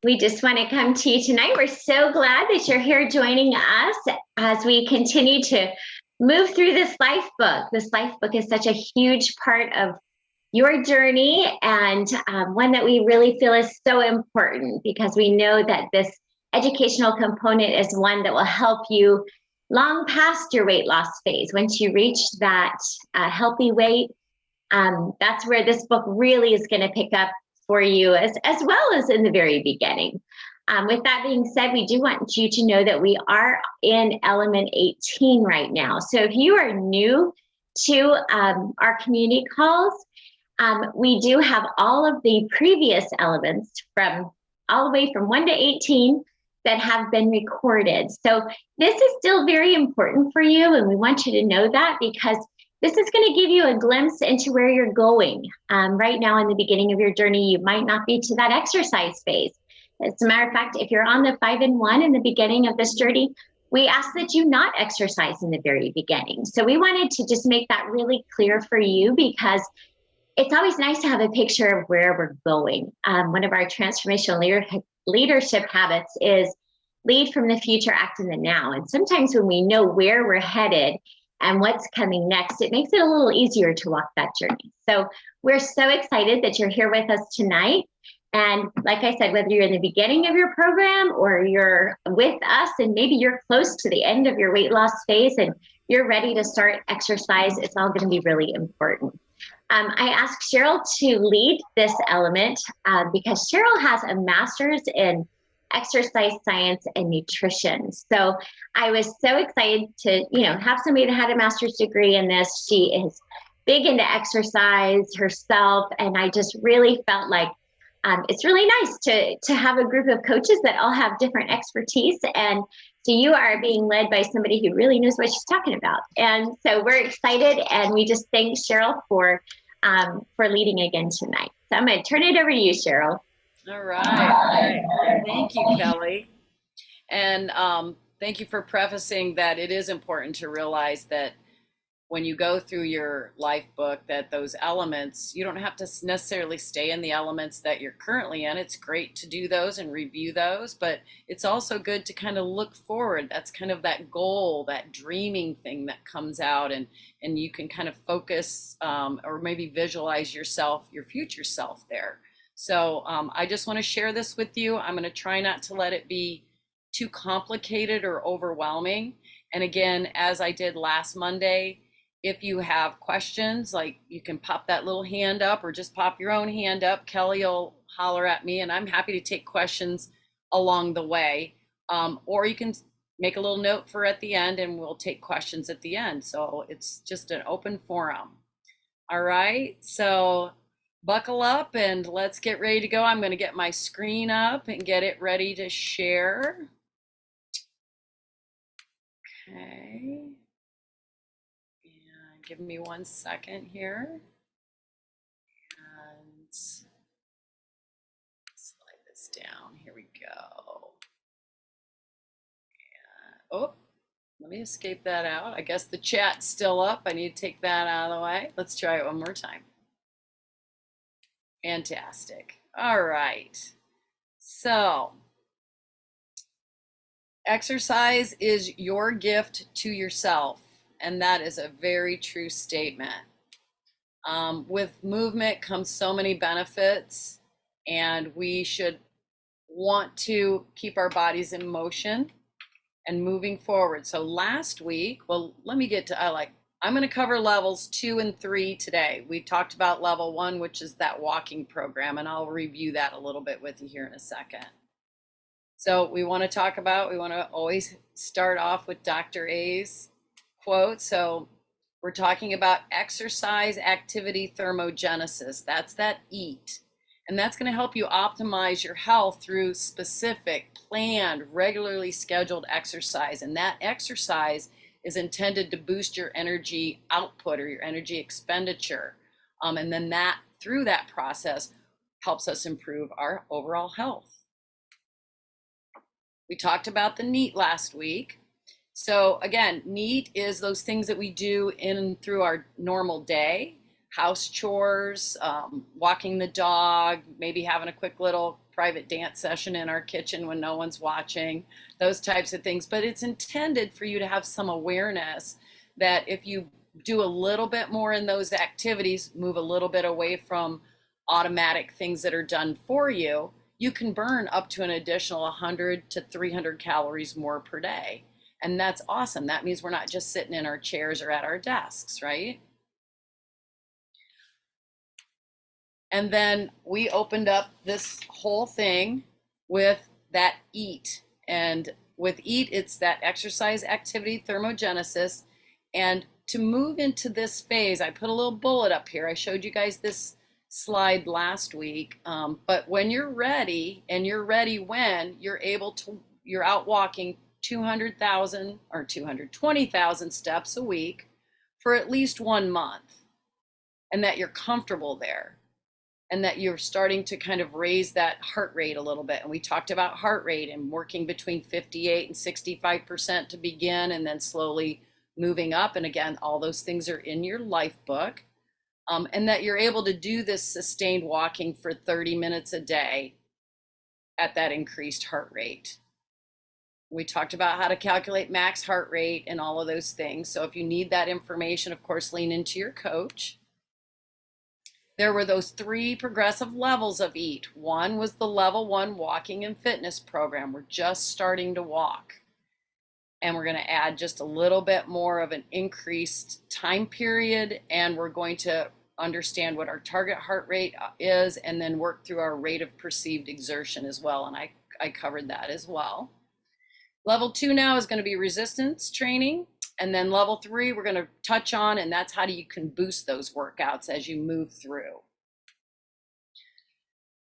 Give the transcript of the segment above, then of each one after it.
We just want to come to you tonight. We're so glad that you're here joining us as we continue to move through this life book. This life book is such a huge part of your journey and one that we really feel is so important because we know that this educational component is one that will help you long past your weight loss phase. Once you reach that healthy weight, that's where this book really is going to pick up for you as well as in the very beginning. With that being said, we do want you to know that we are in element 18 right now. So if you are new to our community calls, we do have all of the previous elements from all the way from 1 to 18 that have been recorded. So this is still very important for you, and we want you to know that because this is going to give you a glimpse into where you're going. Right now in the beginning of your journey, you might not be to that exercise phase. As a matter of fact, if you're on the 5 and 1 in the beginning of this journey, we ask that you not exercise in the very beginning. So we wanted to just make that really clear for you because it's always nice to have a picture of where we're going. One of our transformational leadership habits is lead from the future, act in the now. And sometimes when we know where we're headed and what's coming next, it makes it a little easier to walk that journey. So we're so excited that you're here with us tonight. And like I said, whether you're in the beginning of your program or you're with us and maybe you're close to the end of your weight loss phase and you're ready to start exercise, it's all going to be really important. I asked Cheryl to lead this element because Cheryl has a master's in exercise science and nutrition. So I was so excited to, have somebody that had a master's degree in this. She is big into exercise herself, and I just really felt like it's really nice to have a group of coaches that all have different expertise. And so you are being led by somebody who really knows what she's talking about. And so we're excited, and we just thank Cheryl for leading again tonight. So I'm going to turn it over to you, Cheryl. All right. Thank you, Kelly. And thank you for prefacing that it is important to realize that when you go through your life book, that those elements, you don't have to necessarily stay in the elements that you're currently in. It's great to do those and review those, but it's also good to kind of look forward. That's kind of that goal, that dreaming thing that comes out, and you can kind of focus or maybe visualize yourself, your future self there. So I just want to share this with you. I'm going to try not to let it be too complicated or overwhelming. And again, as I did last Monday, if you have questions, like you can pop that little hand up or just pop your own hand up. Kelly will holler at me, and I'm happy to take questions along the way. Or you can make a little note for at the end, and we'll take questions at the end. So it's just an open forum. All right, so buckle up and let's get ready to go. I'm going to get my screen up and get it ready to share. Okay. And give me 1 second here. And slide this down. Here we go. And, oh, let me escape that out. I guess the chat's still up. I need to take that out of the way. Let's try it one more time. Fantastic. All right. So, exercise is your gift to yourself, and that is a very true statement. With movement comes so many benefits, and we should want to keep our bodies in motion and moving forward. So last week, well, let me get to, I'm going to cover levels 2 and 3 today. We talked about level 1, which is that walking program, and I'll review that a little bit with you here in a second. So we want to always start off with Dr. A's quote. So we're talking about exercise activity thermogenesis. That's that EAT. And that's going to help you optimize your health through specific, planned, regularly scheduled exercise. And that exercise is intended to boost your energy output or your energy expenditure. And then that, through that process, helps us improve our overall health. We talked about the NEAT last week. So again, NEAT is those things that we do in and through our normal day. house chores, walking the dog, maybe having a quick little private dance session in our kitchen when no one's watching, those types of things. But it's intended for you to have some awareness that if you do a little bit more in those activities, move a little bit away from automatic things that are done for you, you can burn up to an additional 100 to 300 calories more per day. And that's awesome. That means we're not just sitting in our chairs or at our desks, right? And then we opened up this whole thing with that EAT. And with EAT, it's that exercise activity thermogenesis. And to move into this phase, I put a little bullet up here. I showed you guys this slide last week. But when you're ready, and you're ready when you're out walking 200,000 or 220,000 steps a week for at least 1 month, and that you're comfortable there, and that you're starting to kind of raise that heart rate a little bit. And we talked about heart rate and working between 58 and 65% to begin, and then slowly moving up. And again, all those things are in your life book. And that you're able to do this sustained walking for 30 minutes a day at that increased heart rate. We talked about how to calculate max heart rate and all of those things. So if you need that information, of course, lean into your coach. There were those 3 progressive levels of EAT. One was the level 1 walking and fitness program. We're just starting to walk. And we're going to add just a little bit more of an increased time period. And we're going to understand what our target heart rate is, and then work through our rate of perceived exertion as well. And I covered that as well. Level 2 now is going to be resistance training. And then level 3, we're going to touch on, and that's how you can boost those workouts as you move through.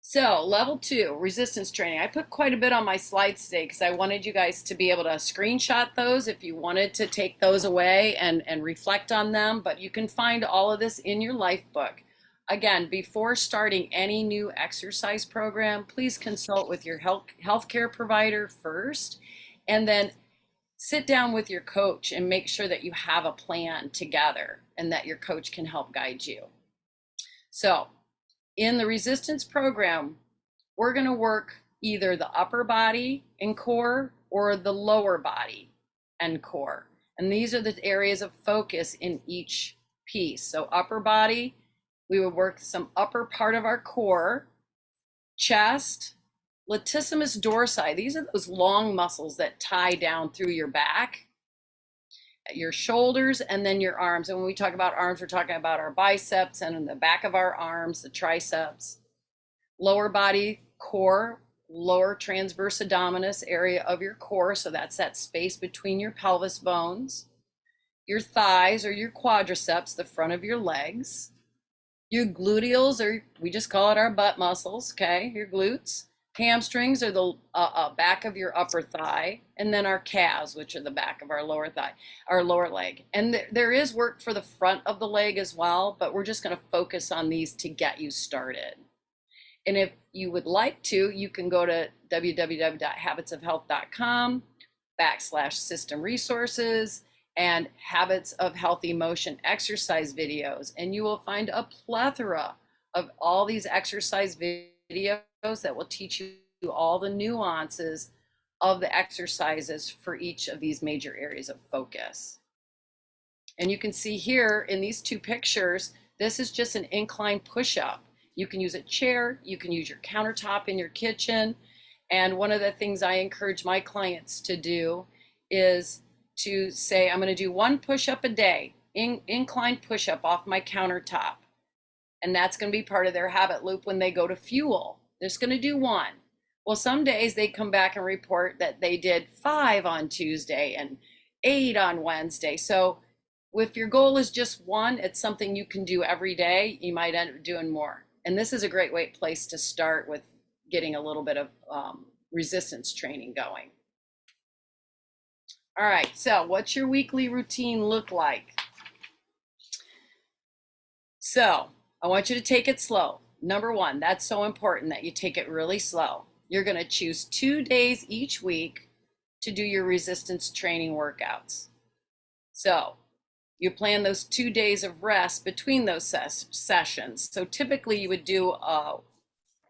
So level 2, resistance training. I put quite a bit on my slides today because I wanted you guys to be able to screenshot those if you wanted to take those away and reflect on them. But you can find all of this in your life book. Again, before starting any new exercise program, please consult with your healthcare provider first, and then sit down with your coach and make sure that you have a plan together and that your coach can help guide you. So in the resistance program, we're going to work either the upper body and core or the lower body and core. And these are the areas of focus in each piece. So upper body, we would work some upper part of our core, chest, latissimus dorsi. These are those long muscles that tie down through your back, your shoulders, and then your arms. And when we talk about arms, we're talking about our biceps and in the back of our arms, the triceps. Lower body, core, lower transverse abdominis area of your core. So that's that space between your pelvis bones. Your thighs or your quadriceps, the front of your legs. Your gluteals, or we just call it our butt muscles, okay? Your glutes. Hamstrings are the back of your upper thigh, and then our calves, which are the back of our lower thigh, our lower leg. And there is work for the front of the leg as well, but we're just going to focus on these to get you started. And if you would like to, you can go to www.habitsofhealth.com/system resources and Habits of Healthy Motion exercise videos, and you will find a plethora of all these exercise videos that will teach you all the nuances of the exercises for each of these major areas of focus. And you can see here in these 2 pictures, this is just an incline push-up. You can use a chair, you can use your countertop in your kitchen. And one of the things I encourage my clients to do is to say, I'm going to do 1 push-up a day, incline push-up off my countertop. And that's going to be part of their habit loop when they go to fuel. They're just going to do 1. Well, some days they come back and report that they did 5 on Tuesday and 8 on Wednesday. So if your goal is just 1, it's something you can do every day. You might end up doing more. And this is a great place to start with getting a little bit of resistance training going. All right, so what's your weekly routine look like? So I want you to take it slow. Number 1, that's so important that you take it really slow. You're going to choose 2 days each week to do your resistance training workouts. So You plan those 2 days of rest between those sessions. So typically you would do a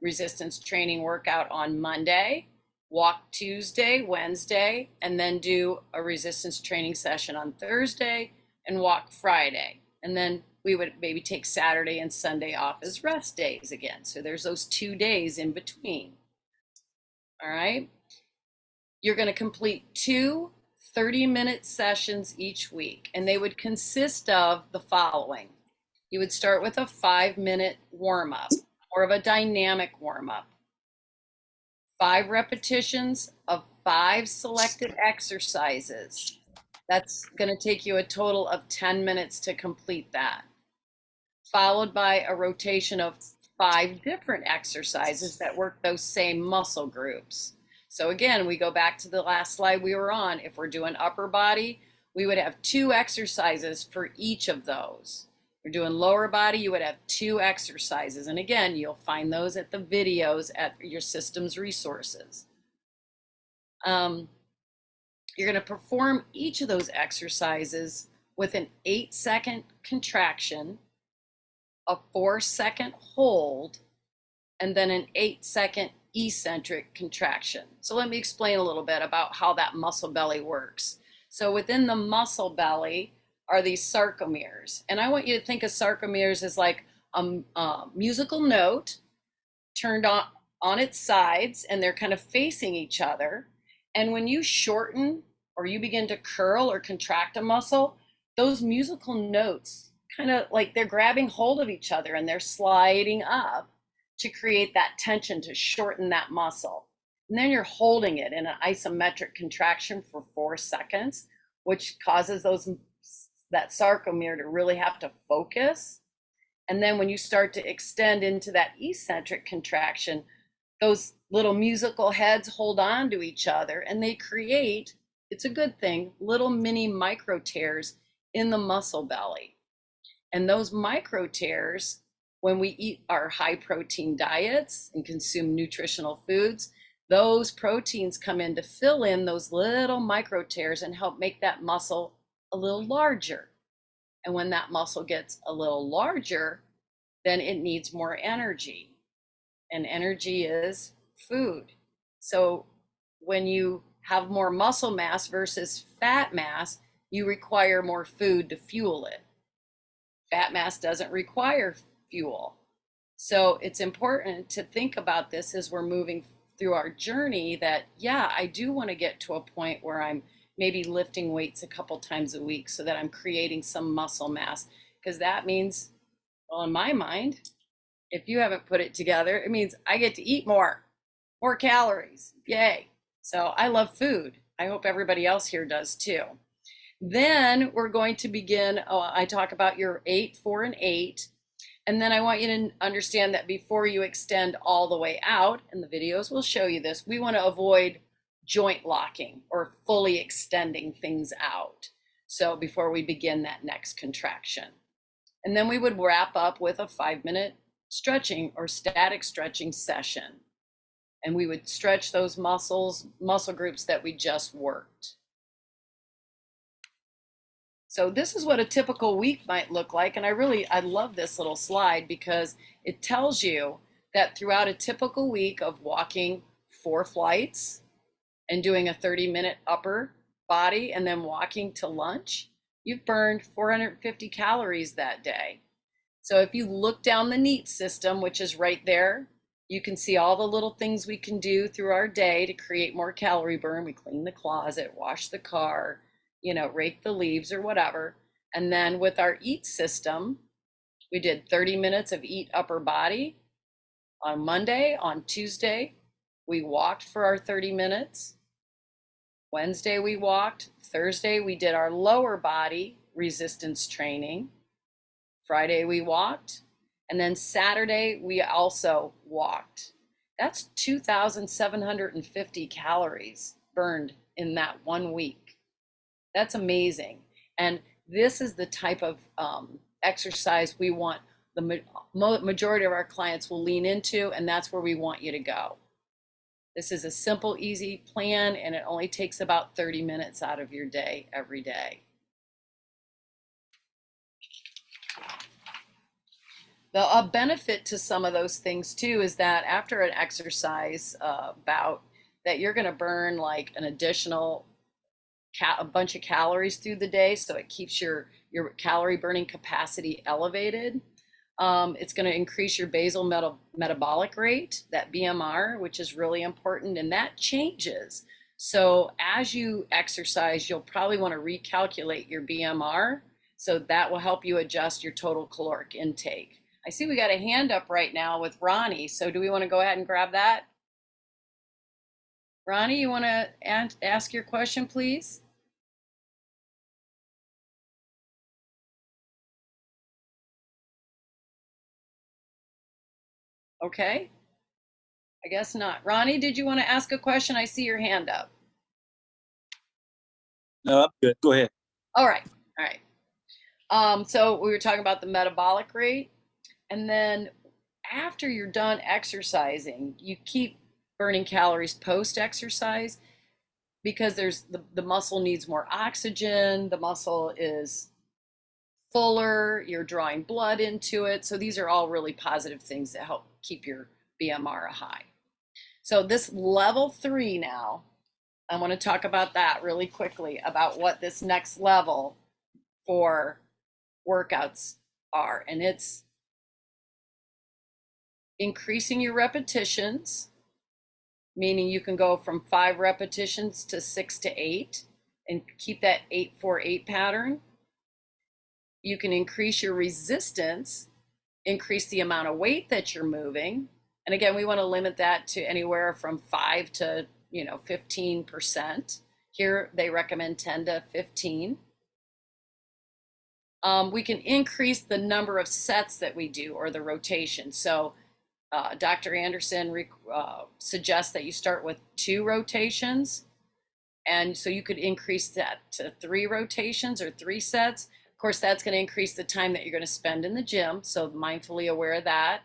resistance training workout on Monday, walk Tuesday, Wednesday, and then do a resistance training session on Thursday and walk Friday. And then we would maybe take Saturday and Sunday off as rest days again. So there's those 2 days in between. All right. You're going to complete 2 30-minute sessions each week, and they would consist of the following. You would start with a 5-minute warm-up, or of a dynamic warm-up. 5 repetitions of 5 selected exercises. That's going to take you a total of 10 minutes to complete that. Followed by a rotation of 5 different exercises that work those same muscle groups. So again, we go back to the last slide we were on. If we're doing upper body, we would have 2 exercises for each of those. If we're doing lower body, you would have 2 exercises. And again, you'll find those at the videos at your system's resources. You're going to perform each of those exercises with an 8-second contraction, a 4-second hold, and then an 8-second eccentric contraction. So let me explain a little bit about how that muscle belly works. So within the muscle belly are these sarcomeres. And I want you to think of sarcomeres as like a musical note turned on its sides, and they're kind of facing each other. And when you shorten or you begin to curl or contract a muscle, those musical notes kind of like they're grabbing hold of each other and they're sliding up to create that tension to shorten that muscle. And then you're holding it in an isometric contraction for 4 seconds, which causes that sarcomere to really have to focus. And then when you start to extend into that eccentric contraction, those little musical heads hold on to each other and they create, it's a good thing, little mini micro tears in the muscle belly. And those micro tears, when we eat our high protein diets and consume nutritional foods, those proteins come in to fill in those little micro tears and help make that muscle a little larger. And when that muscle gets a little larger, then it needs more energy. And energy is food. So when you have more muscle mass versus fat mass, you require more food to fuel it. Fat mass doesn't require fuel. So it's important to think about this as we're moving through our journey that, yeah, I do want to get to a point where I'm maybe lifting weights a couple times a week so that I'm creating some muscle mass, because that means, well, in my mind, if you haven't put it together, it means I get to eat more calories. Yay. So I love food. I hope everybody else here does too. Then we're going to begin, I talk about your 8, 4, and 8. And then I want you to understand that before you extend all the way out, and the videos will show you this, we want to avoid joint locking or fully extending things out. So before we begin that next contraction. And then we would wrap up with a 5-minute stretching or static stretching session. And we would stretch those muscle groups that we just worked. So this is what a typical week might look like. And I love this little slide because it tells you that throughout a typical week of walking 4 flights and doing a 30-minute upper body and then walking to lunch, you've burned 450 calories that day. So if you look down the NEAT system, which is right there, you can see all the little things we can do through our day to create more calorie burn. We clean the closet, wash the car, rake the leaves or whatever. And then with our EAT system, we did 30 minutes of EAT upper body on Monday. On Tuesday, we walked for our 30 minutes. Wednesday, we walked. Thursday, we did our lower body resistance training. Friday, we walked. And then Saturday, we also walked. That's 2,750 calories burned in that 1 week. That's amazing. And this is the type of exercise we want the majority of our clients will lean into, and that's where we want you to go. This is a simple, easy plan, and it only takes about 30 minutes out of your day every day. The benefit to some of those things too is that after an exercise bout, that you're going to burn like an additional a bunch of calories through the day, so it keeps your calorie burning capacity elevated. It's going to increase your basal metabolic rate, that BMR, which is really important, and that changes. So as you exercise, you'll probably want to recalculate your BMR, so that will help you adjust your total caloric intake. I see we got a hand up right now with Ronnie, so do we want to go ahead and grab that? Ronnie, you want to ask your question, please? Okay, I guess not. Ronnie, did you want to ask a question? I see your hand up. No, I'm good. Go ahead. All right, all right. So we were talking about the metabolic rate, and then after you're done exercising, you keep burning calories post-exercise because the muscle needs more oxygen, the muscle is fuller, you're drawing blood into it. So these are all really positive things that help keep your BMR high. So this level 3 now, I want to talk about that really quickly, about what this next level for workouts are. And it's increasing your repetitions, meaning you can go from 5 repetitions to 6 to 8 and keep that 8-4-8 pattern. You can increase your resistance, increase the amount of weight that you're moving. And again, we want to limit that to anywhere from 5 to 15%. Here they recommend 10 to 15. We can increase the number of sets that we do, or the rotation. So Dr. Anderson suggests that you start with 2 rotations. And so you could increase that to 3 rotations or 3 sets. Of course, that's going to increase the time that you're going to spend in the gym. So mindfully aware of that.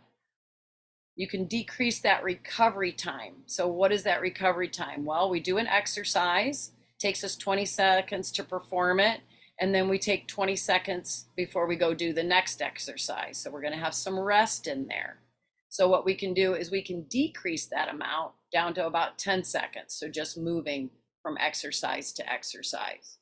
You can decrease that recovery time. So what is that recovery time? Well, we do an exercise. It takes us 20 seconds to perform it. And then we take 20 seconds before we go do the next exercise. So we're going to have some rest in there. So what we can do is we can decrease that amount down to about 10 seconds. So just moving from exercise to exercise.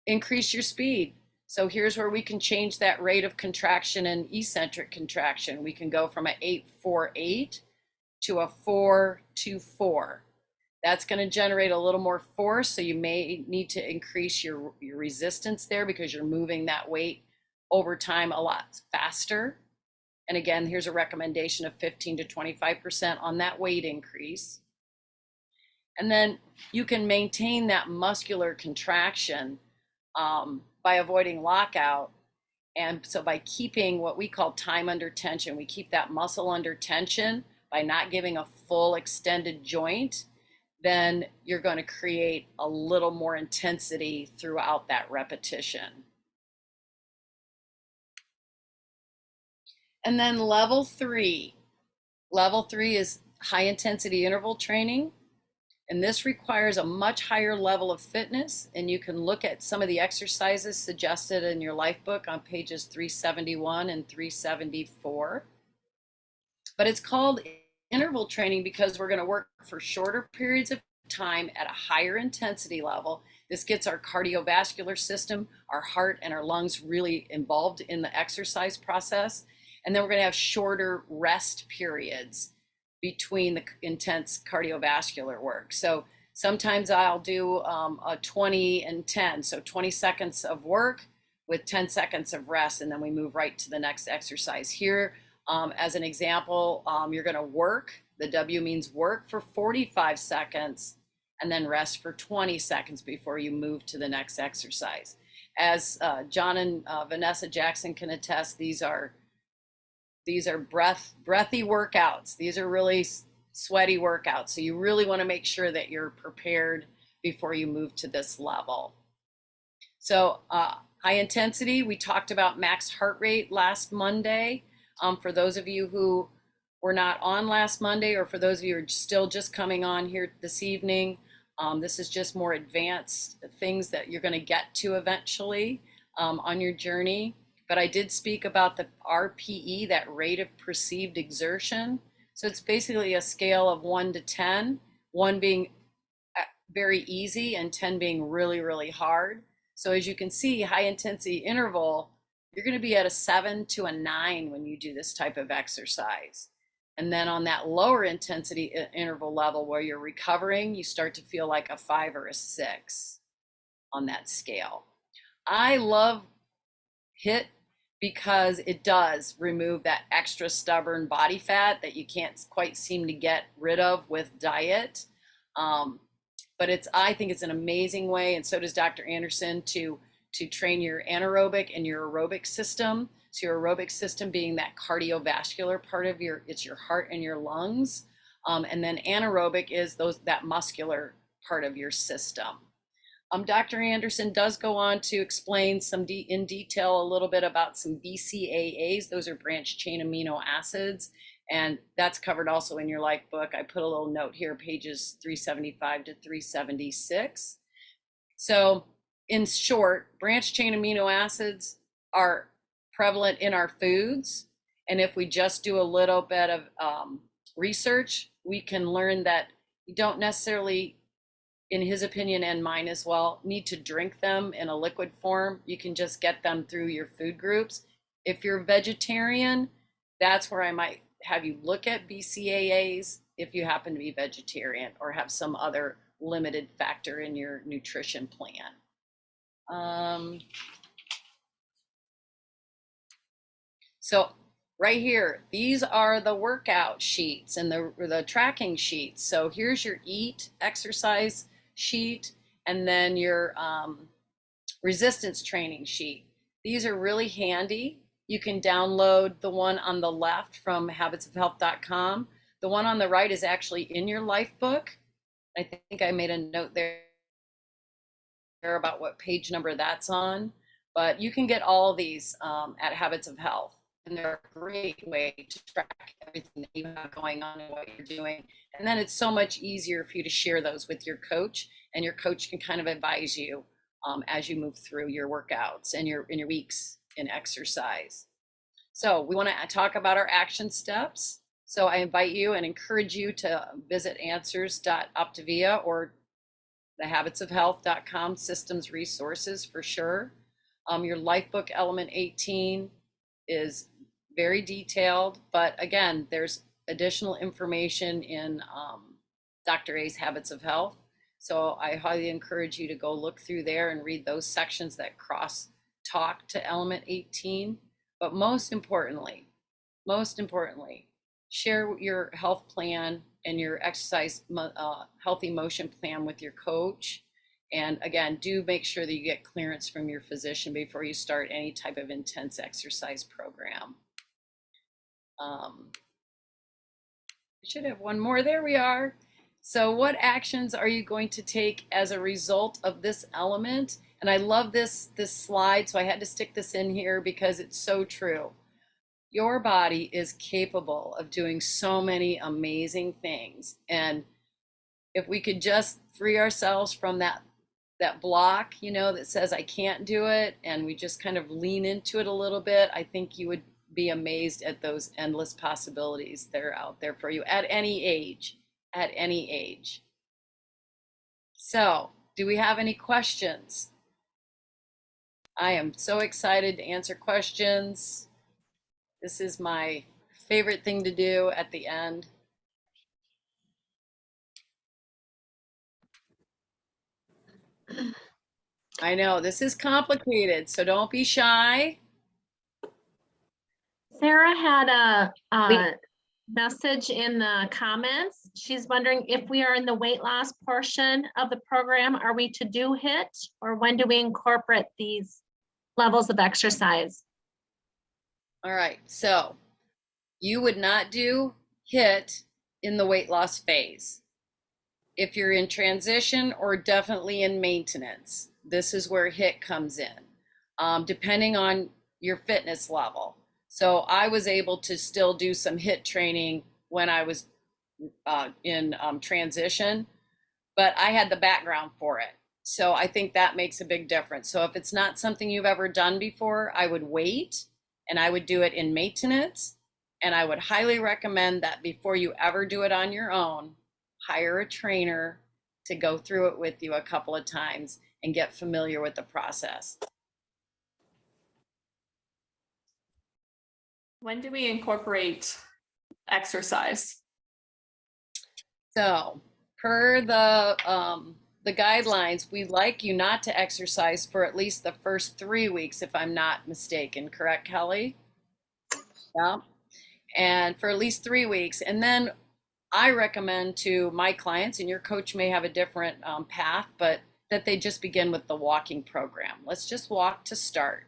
Increase your speed. So here's where we can change that rate of contraction and eccentric contraction. We can go from an 8-4-8 to a 4-2-4. That's going to generate a little more force, so you may need to increase your resistance there because you're moving that weight over time a lot faster. And again, here's a recommendation of 15 to 25% on that weight increase. And then you can maintain that muscular contraction by avoiding lockout. And so by keeping what we call time under tension, we keep that muscle under tension by not giving a full extended joint, then you're going to create a little more intensity throughout that repetition. And then level 3. Level 3 is high intensity interval training. And this requires a much higher level of fitness. And you can look at some of the exercises suggested in your life book on pages 371 and 374. But it's called interval training because we're going to work for shorter periods of time at a higher intensity level. This gets our cardiovascular system, our heart and our lungs really involved in the exercise process. And then we're going to have shorter rest periods between the intense cardiovascular work. So sometimes I'll do a 20 and 10, so 20 seconds of work with 10 seconds of rest, and then we move right to the next exercise. Here, as an example, you're going to work, the W means work, for 45 seconds, and then rest for 20 seconds before you move to the next exercise. As John and Vanessa Jackson can attest, these are breathy workouts. These are really sweaty workouts. So you really want to make sure that you're prepared before you move to this level. So high intensity, we talked about max heart rate last Monday. For those of you who were not on last Monday, or for those of you who are still just coming on here this evening, this is just more advanced things that you're going to get to eventually on your journey. but I did speak about the RPE, that rate of perceived exertion. So it's basically a scale of 1 to 10, 1 being very easy and 10 being really, really hard. So as you can see, high intensity interval, you're going to be at a 7 to a 9 when you do this type of exercise. And then on that lower intensity interval level where you're recovering, you start to feel like a 5 or a 6 on that scale. I love HIIT because it does remove that extra stubborn body fat that you can't quite seem to get rid of with diet. But I think it's an amazing way, and so does Dr. Anderson, to train your anaerobic and your aerobic system. So your aerobic system being that cardiovascular part of it's your heart and your lungs. And then anaerobic is that muscular part of your system. Dr. Anderson does go on to explain in detail a little bit about some BCAAs. Those are branched chain amino acids. And that's covered also in your life book. I put a little note here, pages 375 to 376. So in short, branched chain amino acids are prevalent in our foods. And if we just do a little bit of research, we can learn that you don't necessarily, in his opinion and mine as well, need to drink them in a liquid form. You can just get them through your food groups. If you're vegetarian, that's where I might have you look at BCAAs if you happen to be vegetarian or have some other limited factor in your nutrition plan. So right here, these are the workout sheets and the tracking sheets. So here's your eat exercise sheet, and then your resistance training sheet. These are really handy. You can download the one on the left from habitsofhealth.com. The one on the right is actually in your life book. I think I made a note there about what page number that's on, but you can get all of these at Habits of Health. And they're a great way to track everything that you have going on and what you're doing. And then it's so much easier for you to share those with your coach, and your coach can kind of advise you as you move through your workouts and your weeks in exercise. So we want to talk about our action steps. So I invite you and encourage you to visit answers.optavia or the habitsofhealth.com systems resources for sure. Your Lifebook Element 18 is very detailed, but again, there's additional information in Dr. A's Habits of Health. So I highly encourage you to go look through there and read those sections that cross talk to Element 18. But most importantly, share your health plan and your exercise healthy motion plan with your coach. And again, do make sure that you get clearance from your physician before you start any type of intense exercise program. I should have one more. There we are. So what actions are you going to take as a result of this element? And I love this slide, so I had to stick this in here because it's so true. Your body is capable of doing so many amazing things. And if we could just free ourselves from that block, that says I can't do it, and we just kind of lean into it a little bit, I think you would be amazed at those endless possibilities that are out there for you at any age. So, do we have any questions? I am so excited to answer questions. This is my favorite thing to do at the end. I know this is complicated, so don't be shy. Sarah had a message in the comments. She's wondering if we are in the weight loss portion of the program, are we to do HIIT, or when do we incorporate these levels of exercise? All right, so you would not do HIIT in the weight loss phase. If you're in transition or definitely in maintenance, this is where HIIT comes in, depending on your fitness level. So I was able to still do some HIIT training when I was in transition, but I had the background for it. So I think that makes a big difference. So if it's not something you've ever done before, I would wait and I would do it in maintenance. And I would highly recommend that before you ever do it on your own, hire a trainer to go through it with you a couple of times and get familiar with the process. When do we incorporate exercise? So per the guidelines, we'd like you not to exercise for at least the first 3 weeks, if I'm not mistaken. Correct, Kelly? Yeah. And for at least 3 weeks. And then I recommend to my clients, and your coach may have a different path, but that they just begin with the walking program. Let's just walk to start.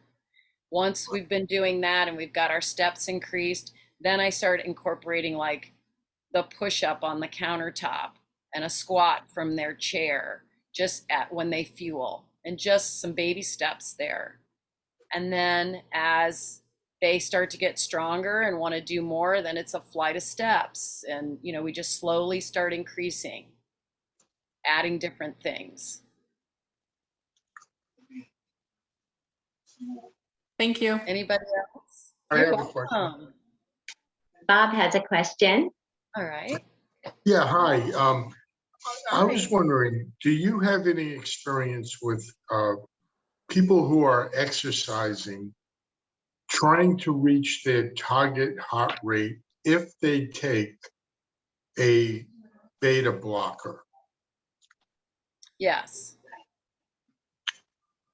Once we've been doing that and we've got our steps increased, then I start incorporating like the push-up on the countertop and a squat from their chair just at when they fuel, and just some baby steps there. And then as they start to get stronger and want to do more, then it's a flight of steps. And, you know, we just slowly start increasing, adding different things. Thank you. Anybody else? I You're have a question. welcome. Bob has a question. All right. Yeah, hi. I was wondering, do you have any experience with people who are exercising, trying to reach their target heart rate if they take a beta blocker? Yes.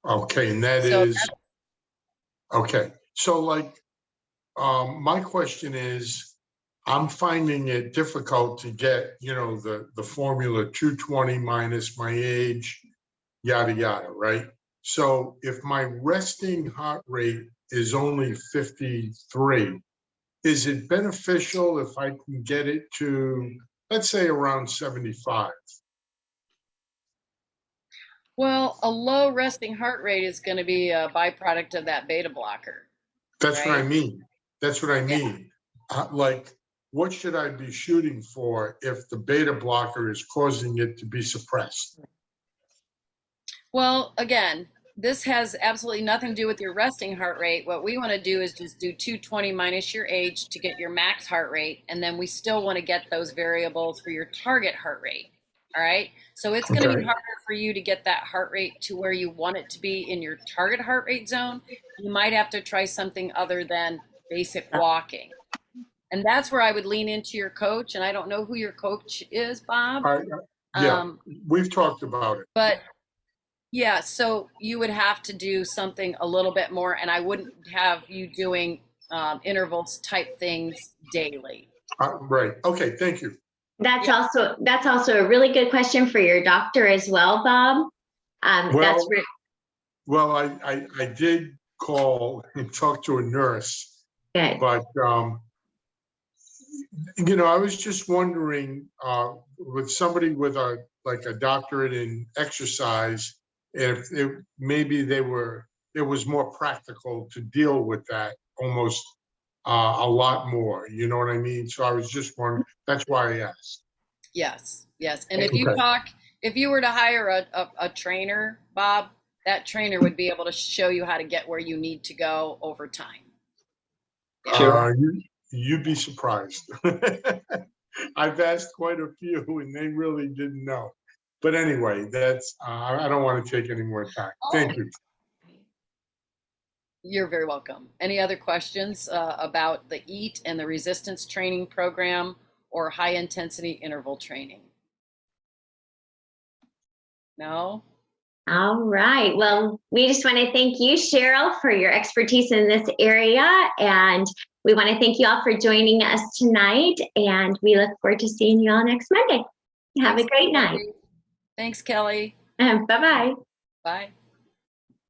Okay, and that So is, okay. So like, my question is, I'm finding it difficult to get, you know, the formula 220 minus my age, yada, yada, right? So if my resting heart rate is only 53, is it beneficial if I can get it to, let's say, around 75? Well, a low resting heart rate is going to be a byproduct of that beta blocker. That's what I Right. mean. That's what I mean. Like, what should I be shooting for if the beta blocker is causing it to be suppressed? Well, again, this has absolutely nothing to do with your resting heart rate. What we want to do is just do 220 minus your age to get your max heart rate. And then we still want to get those variables for your target heart rate. All right. So it's going to Okay. be harder for you to get that heart rate to where you want it to be in your target heart rate zone. You might have to try something other than basic walking. And that's where I would lean into your coach. And I don't know who your coach is, Bob. Yeah, we've talked about it. But yeah, so you would have to do something a little bit more, and I wouldn't have you doing intervals type things daily. Right. Okay. Thank you. That's also a really good question for your doctor as well, Bob. Well, I did call and talk to a nurse, Good. but you know, I was just wondering, with somebody with a doctorate in exercise, if maybe it was more practical to deal with that almost a lot more. You know what I mean? So I was just wondering. That's why I asked. Yes, yes. And if you were to hire a trainer, Bob, that trainer would be able to show you how to get where you need to go over time. You'd be surprised. I've asked quite a few and they really didn't know. But anyway, that's I don't want to take any more time. Thank you. You're very welcome. Any other questions about the EAT and the resistance training program or high intensity interval training? No? All right. Well, we just want to thank you, Cheryl, for your expertise in this area. And we want to thank you all for joining us tonight. And we look forward to seeing you all next Monday. Have a great night. Thanks, Kelly. Bye-bye. Bye.